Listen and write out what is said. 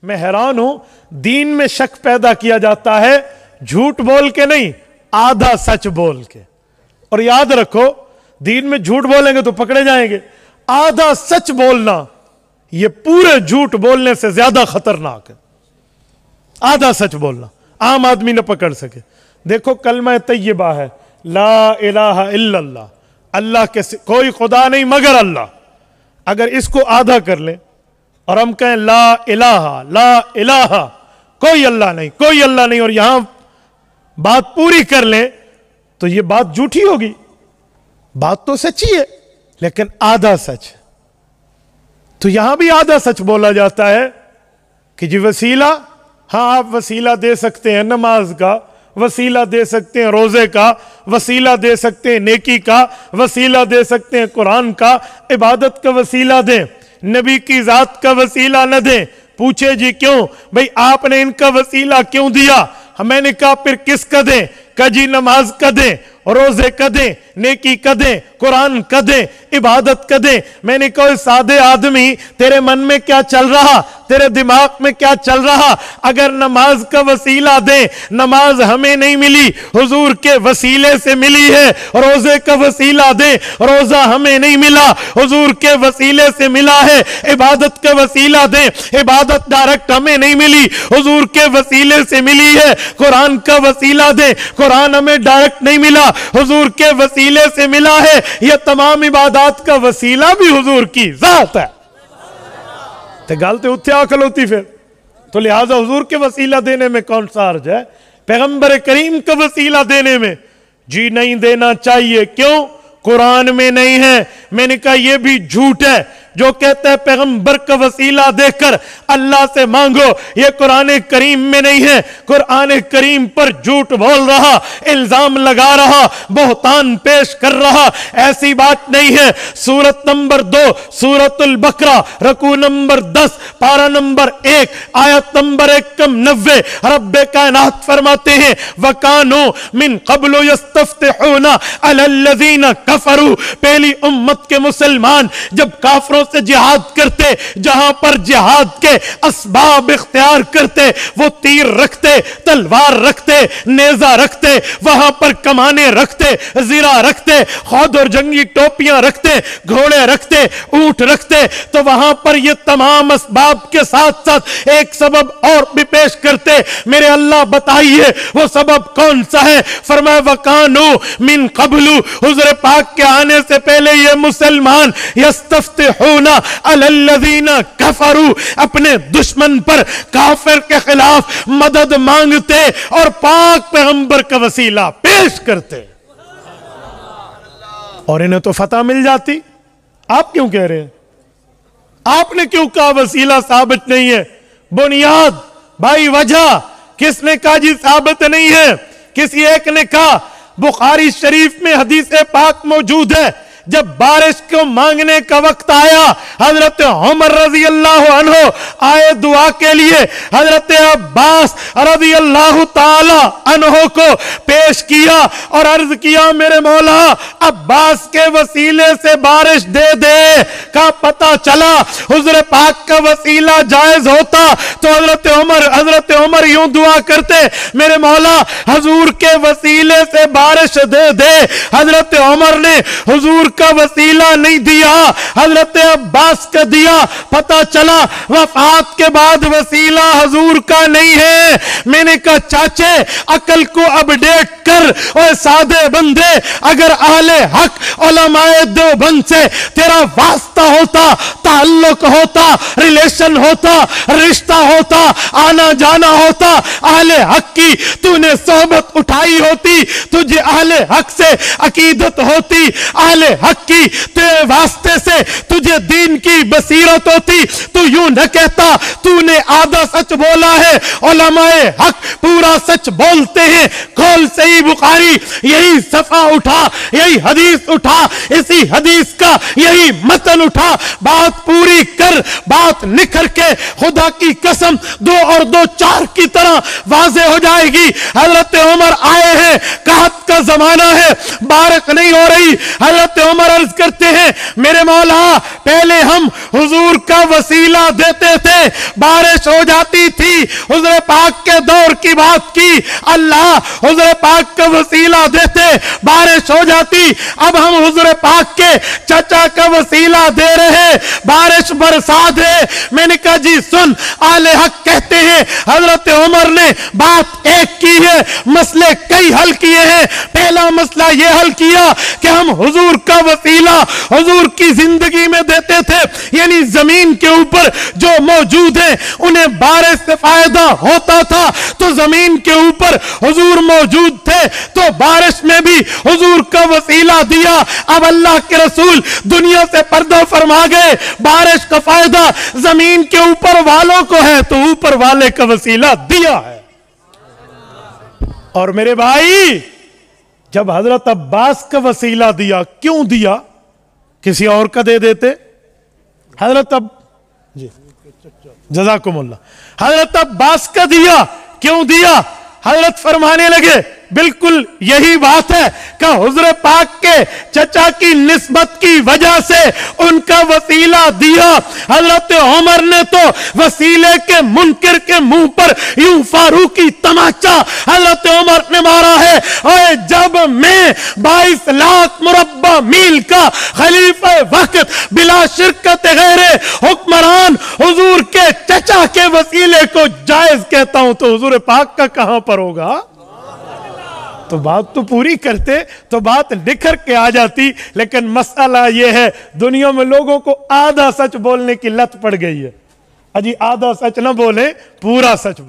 میں حیران ہوں، دین میں شک پیدا کیا جاتا ہے جھوٹ بول کے نہیں، آدھا سچ بول کے. اور یاد رکھو دین میں جھوٹ بولیں گے تو پکڑے جائیں گے، آدھا سچ بولنا یہ پورے جھوٹ بولنے سے زیادہ خطرناک ہے. آدھا سچ بولنا عام آدمی نہ پکڑ سکے. دیکھو کلمہ طیبہ ہے لا الہ الا اللہ، اللہ کے کوئی خدا نہیں مگر اللہ. اگر اس کو آدھا کر لیں اور ہم کہیں لا الہ کوئی اللہ نہیں، کوئی اللہ نہیں، اور یہاں بات پوری کر لیں تو یہ بات جھوٹی ہوگی. بات تو سچی ہے لیکن آدھا سچ. تو یہاں بھی آدھا سچ بولا جاتا ہے کہ جی وسیلہ، ہاں آپ وسیلہ دے سکتے ہیں نماز کا، وسیلہ دے سکتے ہیں روزے کا، وسیلہ دے سکتے ہیں نیکی کا، وسیلہ دے سکتے ہیں قرآن کا، عبادت کا وسیلہ دیں، نبی کی ذات کا وسیلہ نہ دیں. پوچھے جی کیوں؟ بھئی آپ نے ان کا وسیلہ کیوں دیا؟ میں نے کہا پھر کس کا دیں؟ کہ جی نماز کا دیں، روزے کا دیں، نیکی کا دیں، قرآن کا دیں، عبادت کا دیں. میں نے کہا سادے آدمی تیرے من میں کیا چل رہا، تیرے دماغ میں کیا چل رہا؟ اگر نماز کا وسیلہ دیں، نماز ہمیں نہیں ملی، حضور کے وسیلے سے ملی ہے. روزے کا وسیلہ دیں، روزہ ہمیں نہیں ملا، حضور کے وسیلے سے ملا ہے. عبادت کا وسیلہ دیں، عبادت ڈائریکٹ ہمیں نہیں ملی، حضور کے وسیلے سے ملی ہے. قرآن کا وسیلہ دیں، قرآن ہمیں ڈائریکٹ نہیں ملا، حضور کے وسیلے سے ملا ہے. یہ تمام عبادات کا وسیلہ بھی حضور کی ذات ہے. تے گالتے اتھے آکل ہوتی پھر تو لہٰذا حضور کے وسیلہ دینے میں کون سا حرج ہے؟ پیغمبر کریم کا وسیلہ دینے میں جی نہیں دینا چاہیے. کیوں؟ قرآن میں نہیں ہے. میں نے کہا یہ بھی جھوٹ ہے جو کہتا ہے پیغمبر کا وسیلہ دے کر اللہ سے مانگو، یہ قرآن کریم میں نہیں ہے. قرآن کریم پر جھوٹ بول رہا، الزام لگا رہا، بہتان پیش کر رہا، ایسی بات نہیں ہے. سورت نمبر 2 سورت البقرہ، رکوع نمبر 10، پارہ نمبر 1، آیت نمبر 190، رب کائنات فرماتے ہیں وَكَانُوا مِن قَبْلُ يَسْتَفْتِحُونَ عَلَى الَّذِينَ كَفَرُوا. پہلی امت کے مسلمان جب کافروں سے جہاد کرتے، جہاں پر جہاد کے اسباب اختیار کرتے، وہ تیر رکھتے، تلوار رکھتے، نیزہ رکھتے، وہاں پر کمانے رکھتے، زرہ رکھتے، خود اور جنگی ٹوپیاں رکھتے، گھوڑے رکھتے، اونٹ رکھتے، تو وہاں پر یہ تمام اسباب کے ساتھ ساتھ ایک سبب اور بھی پیش کرتے. میرے اللہ بتائیے وہ سبب کون سا ہے؟ فرمایا وَكَانُوا مِن قَبْلُ، حضور پاک کے آنے سے پہلے یہ مسلمان یستفتحون علی الذین کفروا، اپنے دشمن پر، کافر کے خلاف مدد مانگتے اور پاک پیغمبر کا وسیلہ پیش کرتے اور انہیں تو فتح مل جاتی. آپ کیوں کہہ رہے ہیں؟ آپ نے کیوں کہا وسیلہ ثابت نہیں ہے؟ بنیاد بھائی وجہ کس نے کہا جی ثابت نہیں ہے؟ کسی ایک نے کہا. بخاری شریف میں حدیث پاک موجود ہے، جب بارش کو مانگنے کا وقت آیا، حضرت عمر رضی اللہ عنہ آئے دعا کے لیے، حضرت عباس رضی اللہ تعالی عنہ کو پیش کیا اور عرض کیا میرے مولا عباس کے وسیلے سے بارش دے دے. کا پتہ چلا حضور پاک کا وسیلہ جائز ہوتا تو حضرت عمر یوں دعا کرتے میرے مولا حضور کے وسیلے سے بارش دے دے. حضرت عمر نے حضور کا وسیلہ نہیں دیا، حضرت عباس کا دیا. پتہ چلا وفات کے بعد وسیلہ حضور کا نہیں ہے. میں نے کہا چاچے عقل کو اپڈیٹ کر، اور سادے بندے اگر اہل حق علماء دیوبند سے تیرا واسطہ ہوتا، تعلق ہوتا، ریلیشن ہوتا، رشتہ ہوتا، آنا جانا ہوتا، اہل حق کی تو نے صحبت اٹھائی ہوتی، تجھے اہل حق سے عقیدت ہوتی، اہل حق کی تیرے واسطے سے تجھے دین کی بصیرت ہوتی، تو یوں نہ کہتا تو نے آدھا سچ بولا ہے. علماء حق پورا سچ بولتے ہیں. کھول صحیح بخاری، یہی صفحہ اٹھا، یہی حدیث اٹھا، اسی حدیث کا یہی متن اٹھا، بات پوری کر، بات نکھر کے خدا کی قسم 2 اور 2 4 کی طرح واضح ہو جائے گی. حضرت عمر آئے ہیں، کہت کا زمانہ ہے, بارش نہیں ہو رہی. حضرت عمر عرض کرتے ہیں میرے مولا پہلے ہم حضور کا وسیلہ دیتے تھے, بارش ہو جاتی تھی. حضور پاک کے دور کی بات کی, اللہ حضور پاک کا وسیلہ دیتے, بارش ہو جاتی. اب ہم حضور پاک کے چچا کا وسیلہ دے رہے, بارش برسا دے. میں نے کہا جی سن, آل حق کہتے ہیں حضرت عمر نے بات ایک کی ہے, مسئلے کئی حل کیے ہیں. پہلا مسئلہ یہ حل کیا کہ ہم حضور کا وسیلہ حضور کی زندگی میں دیتے تھے, یعنی زمین کے اوپر جو موجود ہیں انہیں بارش سے فائدہ ہوتا تھا, تو زمین کے اوپر حضور موجود تھے تو بارش میں بھی حضور کا وسیلہ دیا. اب اللہ کے رسول دنیا سے پردہ فرما گئے, بارش کا فائدہ زمین کے اوپر والوں کو ہے تو اوپر والے کا وسیلہ دیا ہے. اور میرے بھائی جب حضرت عباس کا وسیلہ دیا, کیوں دیا؟ کسی اور کا دے دیتے. حضرت جی جزاکم اللہ, حضرت عباس کا دیا, کیوں دیا؟ حضرت فرمانے لگے بالکل یہی بات ہے کہ حضور پاک کے چچا کی نسبت کی وجہ سے ان کا وسیلہ دیا. حضرت عمر نے تو وسیلے کے منکر کے منہ پر یوں فاروقی تماچا حضرت عمر نے مارا ہے. اور جب میں 22 لاکھ مربع میل کا خلیفہ وقت بلا شرکت غیر حکمران حضور کے چچا کے وسیلے کو جائز کہتا ہوں تو حضور پاک کا کہاں پر ہوگا؟ تو بات تو پوری کرتے تو بات نکھر کے آ جاتی. لیکن مسئلہ یہ ہے دنیا میں لوگوں کو آدھا سچ بولنے کی لت پڑ گئی ہے. اجی آدھا سچ نہ بولیں, پورا سچ بولیں.